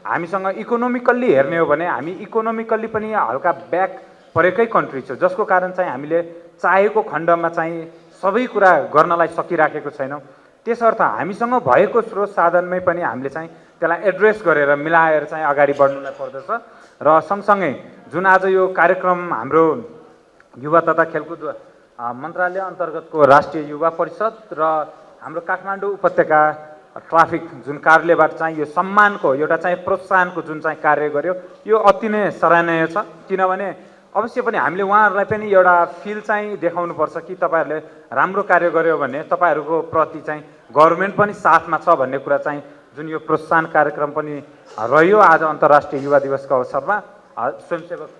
हामीसँग इकोनोमिकल्ली हेर्ने हो भने हामी इकोनोमिकल्ली पनि हल्का ब्याक परेकै कन्ट्री छ, जसको कारण चाहिँ हामीले चाहेको खण्डमा चाहिँ सबै कुरा गर्नलाई सकिराखेको छैनौँ। त्यसर्थ हामीसँग भएको स्रोत साधनमै पनि हामीले चाहिँ त्यसलाई एड्रेस गरेर मिलाएर चाहिँ अगाडि बढ्नुलाई पर्दछ। र सँगसँगै जुन आज यो कार्यक्रम हाम्रो युवा तथा खेलकुद मन्त्रालय अन्तर्गतको राष्ट्रिय युवा परिषद र हाम्रो काठमाडौँ उपत्यका ट्राफिक जुन कार्यालयबाट चाहिँ यो सम्मानको एउटा चाहिँ प्रोत्साहनको जुन चाहिँ कार्य गर्यो, यो अति नै सराहनीय छ। किनभने अवश्य पनि हामीले उहाँहरूलाई पनि एउटा फिल चाहिँ देखाउनुपर्छ कि तपाईँहरूले राम्रो कार्य गर्यो भने तपाईँहरूको प्रति चाहिँ गभर्मेन्ट पनि साथमा छ भन्ने कुरा चाहिँ जुन यो प्रोत्साहन कार्यक्रम पनि रह्यो आज अन्तर्राष्ट्रिय युवा दिवसको अवसरमा स्वयंसेवक,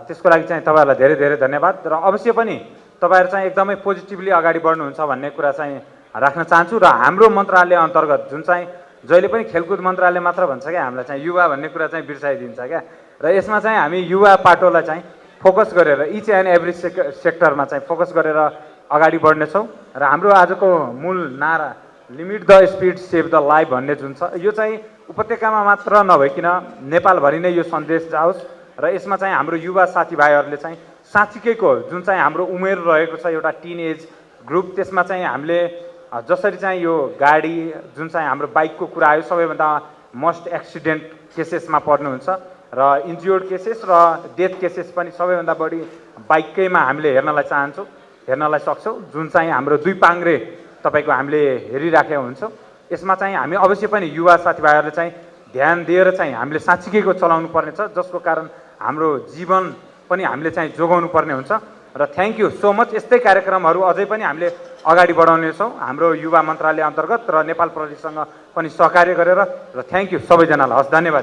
त्यसको लागि चाहिँ तपाईँहरूलाई धेरै धेरै धन्यवाद। र अवश्य पनि तपाईँहरू चाहिँ एकदमै पोजिटिभली अगाडि बढ्नुहुन्छ भन्ने कुरा चाहिँ राख्न चाहन्छु। र हाम्रो मन्त्रालय अन्तर्गत जुन चाहिँ जहिले पनि खेलकुद मन्त्रालय मात्र भन्छ क्या, हामीलाई चाहिँ युवा भन्ने कुरा चाहिँ बिर्साइदिन्छ क्या। र यसमा चाहिँ हामी युवा पाटोलाई चाहिँ फोकस गरेर इच एन्ड एभ्री सेक्टरमा चाहिँ फोकस गरेर अगाडि बढ्नेछौँ। र हाम्रो आजको मूल नारा limit the speed save the life भन्ने जुन छ, यो चाहिँ उपत्यकामा मात्र नभइकन नेपालभरि नै यो सन्देश जाओस्। र यसमा चाहिँ हाम्रो युवा साथीभाइहरूले चाहिँ साँच्चीकैको जुन चाहिँ हाम्रो उमेर रहेको छ एउटा टिन एज ग्रुप, त्यसमा चाहिँ हामीले जसरी चाहिँ यो गाडी जुन चाहिँ हाम्रो बाइकको कुरा आयो, सबैभन्दा मोस्ट एक्सिडेन्ट केसेसमा पर्नुहुन्छ र इन्ज्योर्ड केसेस र डेथ केसेस पनि सबैभन्दा बढी बाइकैमा हामीले हेर्नलाई सक्छौँ। जुन चाहिँ हाम्रो दुई पाङ्ग्रे तपाईँको हामीले हेरिराखेका हुन्छौँ। यसमा चाहिँ हामी अवश्य पनि युवा साथीभाइहरूले चाहिँ ध्यान दिएर चाहिँ हामीले साँच्चीकैको चलाउनु पर्नेछ, जसको कारण हाम्रो जीवन पनि हामीले चाहिँ जोगाउनु पर्ने हुन्छ। र थ्याङ्क यू सो मच। यस्तै कार्यक्रमहरू अझै पनि हामीले अगाडि बढाउनेछौँ हाम्रो युवा मन्त्रालय अन्तर्गत र नेपाल प्रहरीसँग पनि सहकार्य गरेर। र थ्याङ्क यू सबैजनालाई, हस्, धन्यवाद।